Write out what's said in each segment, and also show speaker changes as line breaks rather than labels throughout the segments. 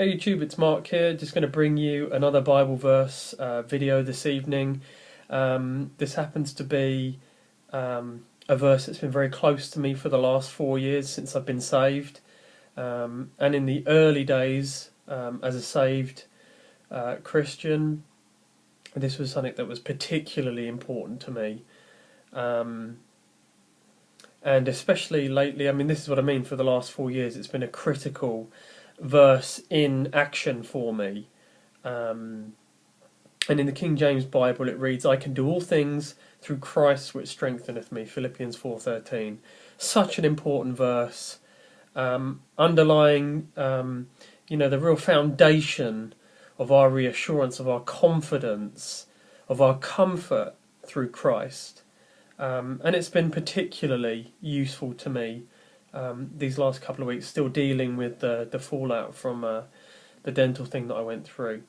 Hey YouTube, it's Mark here, just going to bring you another Bible verse video this evening. This happens to be a verse that's been very close to me for the last 4 years since I've been saved. And in the early days as a saved Christian, this was something that was particularly important to me. And especially lately, I mean, this is what I mean, for the last 4 years, it's been a critical verse in action for me. And in the King James Bible it reads, "I can do all things through Christ which strengtheneth me," Philippians 4:13. Such an important verse, underlying the real foundation of our reassurance, of our confidence, of our comfort through Christ. And it's been particularly useful to me these last couple of weeks, still dealing with the fallout from the dental thing that I went through.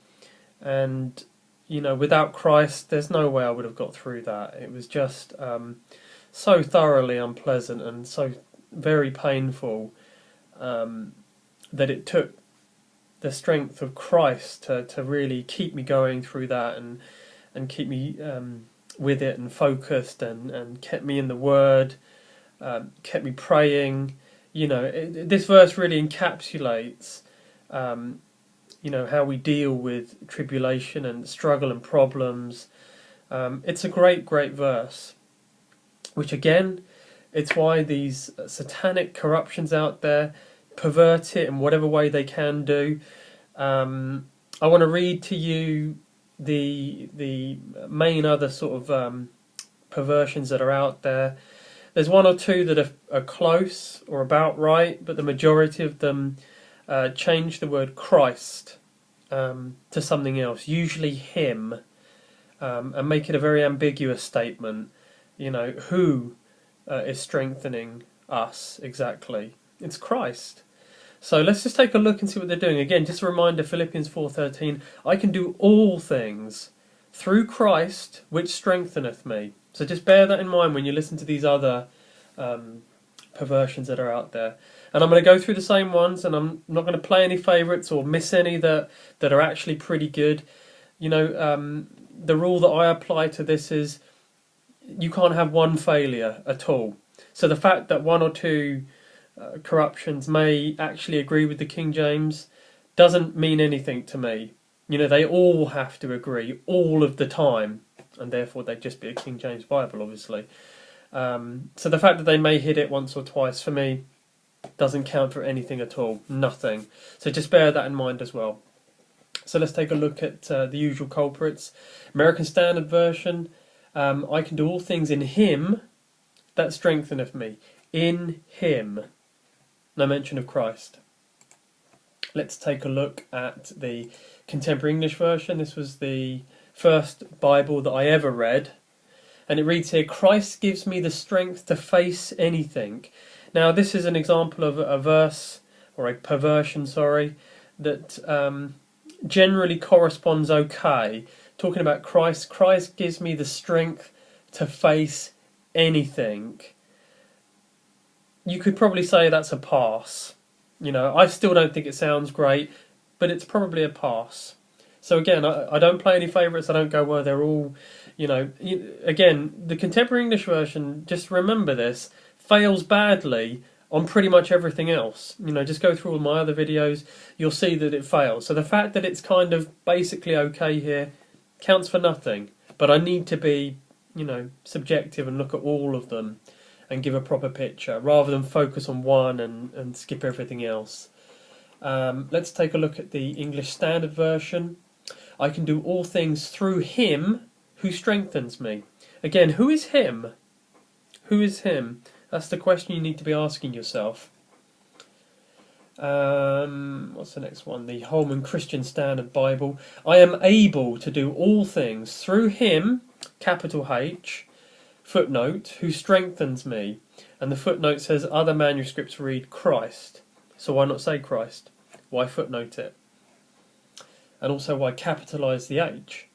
And, without Christ, there's no way I would have got through that. It was just so thoroughly unpleasant and so very painful that it took the strength of Christ to really keep me going through that and keep me with it and focused and kept me in the Word. Kept me praying. This verse really encapsulates, how we deal with tribulation and struggle and problems. It's a great, great verse, which again, it's why these satanic corruptions out there pervert it in whatever way they can do. I want to read to you the main other sort of perversions that are out there. There's one or two that are close or about right, but the majority of them change the word Christ to something else, usually Him, and make it a very ambiguous statement. Who is strengthening us exactly? It's Christ. So let's just take a look and see what they're doing. Again, just a reminder, Philippians 4:13, "I can do all things through Christ which strengtheneth me." So just bear that in mind when you listen to these other perversions that are out there. And I'm going to go through the same ones, and I'm not going to play any favourites or miss any that are actually pretty good. The rule that I apply to this is you can't have one failure at all. So the fact that one or two corruptions may actually agree with the King James doesn't mean anything to me. They all have to agree all of the time, and therefore they'd just be a King James Bible, obviously. So the fact that they may hit it once or twice, for me, doesn't count for anything at all. Nothing. So just bear that in mind as well. So let's take a look at the usual culprits. American Standard Version, "I can do all things in Him that strengtheneth me." In Him. No mention of Christ. Let's take a look at the Contemporary English Version. This was the first Bible that I ever read, and it reads here, "Christ gives me the strength to face anything." Now this is an example of a verse, or a perversion, that generally corresponds okay. Talking about Christ gives me the strength to face anything. You could probably say that's a pass. I still don't think it sounds great, but it's probably a pass. So again, I don't play any favourites. I don't go, well, they're all, again, the Contemporary English Version, just remember this, fails badly on pretty much everything else. Just go through all my other videos, you'll see that it fails. So the fact that it's kind of basically okay here counts for nothing. But I need to be, subjective and look at all of them and give a proper picture, rather than focus on one and skip everything else. Let's take a look at the English Standard Version. "I can do all things through Him who strengthens me." Again, who is Him? Who is Him? That's the question you need to be asking yourself. What's the next one? The Holman Christian Standard Bible. "I am able to do all things through Him," capital H, footnote, "who strengthens me." And the footnote says other manuscripts read Christ. So why not say Christ? Why footnote it? And also why capitalise the H?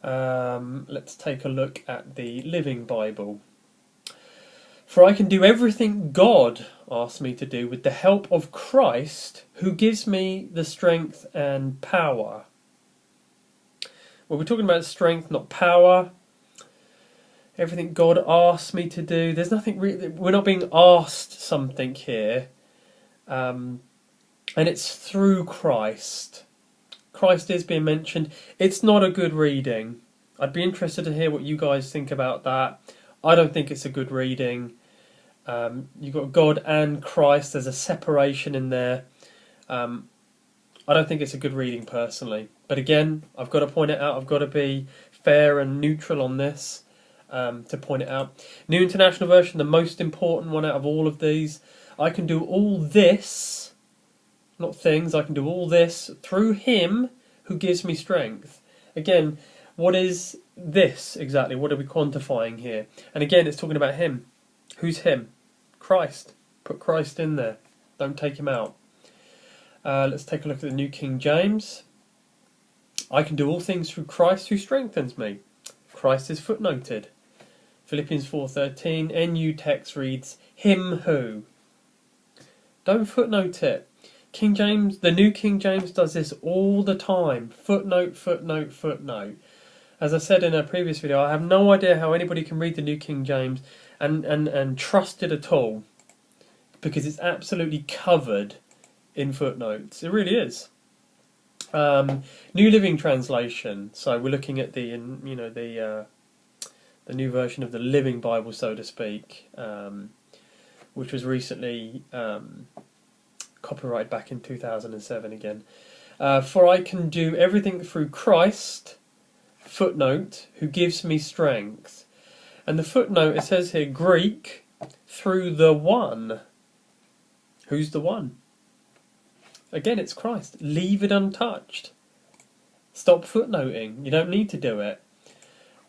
Let's take a look at the Living Bible. For I can do everything God asks me to do with the help of Christ, who gives me the strength and power. Well, we're talking about strength, not power. Everything God asks me to do. There's nothing really. We're not being asked something here. And it's through Christ. Christ is being mentioned. It's not a good reading. I'd be interested to hear what you guys think about that. I don't think it's a good reading. You've got God and Christ. There's a separation in there. I don't think it's a good reading personally. But again, I've got to point it out. I've got to be fair and neutral on this to point it out. New International Version, the most important one out of all of these. I can do all this, not things, I can do all this through Him who gives me strength. Again, what is this exactly? What are we quantifying here? And again, it's talking about Him. Who's Him? Christ. Put Christ in there. Don't take Him out. Let's take a look at the New King James. I can do all things through Christ who strengthens me. Christ is footnoted. Philippians 4:13. NU text reads, Him who. Don't footnote it. King James, the New King James does this all the time. Footnote, footnote, footnote. As I said in a previous video, I have no idea how anybody can read the New King James and trust it at all, because it's absolutely covered in footnotes. It really is. New Living Translation. So we're looking at the new version of the Living Bible, so to speak, which was recently copyrighted back in 2007 again. For I can do everything through Christ, footnote, who gives me strength. And the footnote, it says here, Greek, through the one. Who's the one? Again, it's Christ. Leave it untouched. Stop footnoting. You don't need to do it.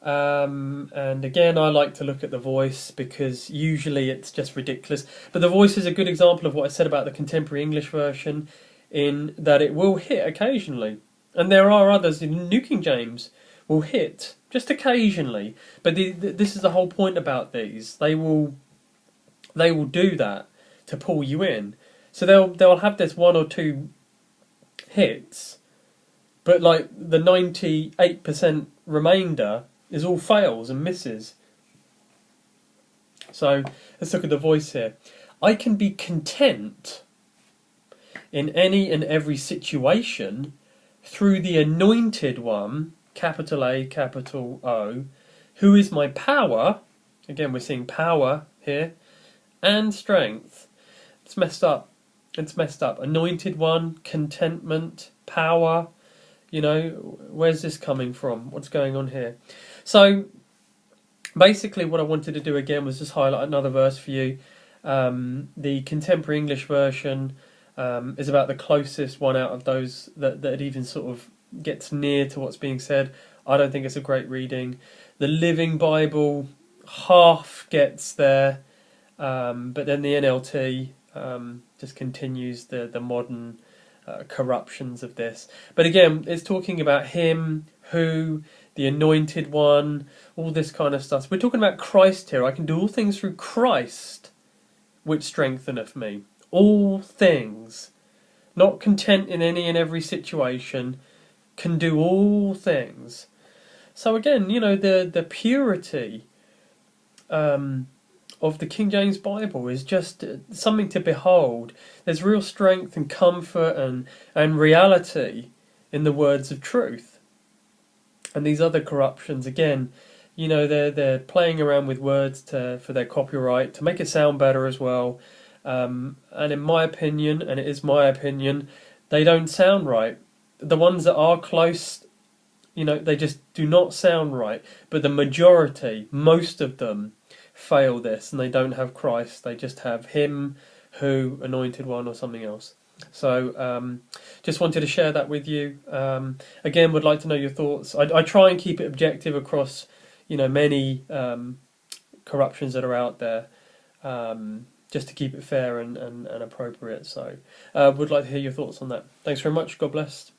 And again, I like to look at the voice because usually it's just ridiculous. But the voice is a good example of what I said about the contemporary English version, in that it will hit occasionally. And there are others in New King James will hit just occasionally. But this is the whole point about these. They will do that to pull you in. So they'll have this one or two hits, but like the 98% remainder is all fails and misses. So let's look at the voice here. I can be content in any and every situation through the Anointed One, capital A, capital O, who is my power. Again, we're seeing power here, and strength. It's messed up. It's messed up. Anointed One, contentment, power. You know, where's this coming from? What's going on here? So, basically what I wanted to do again was just highlight another verse for you. The contemporary English version is about the closest one out of those that even sort of gets near to what's being said. I don't think it's a great reading. The Living Bible half gets there, but then the NLT just continues the modern corruptions of this. But again, it's talking about Him, who, the Anointed One, all this kind of stuff. So we're talking about Christ here. I can do all things through Christ, which strengtheneth me. All things. Not content in any and every situation. Can do all things. So again, you know, the purity of the King James Bible is just something to behold. There's real strength and comfort and reality in the words of truth. And these other corruptions, again, you know, they're playing around with words for their copyright, to make it sound better as well. And in my opinion, and it is my opinion, they don't sound right. The ones that are close, you know, they just do not sound right. But the majority, most of them, fail this, and they don't have Christ. They just have Him, who, Anointed One, or something else. So just wanted to share that with you. Again, would like to know your thoughts. I try and keep it objective across, you know, many corruptions that are out there, just to keep it fair and appropriate. So would like to hear your thoughts on that. Thanks very much. God bless.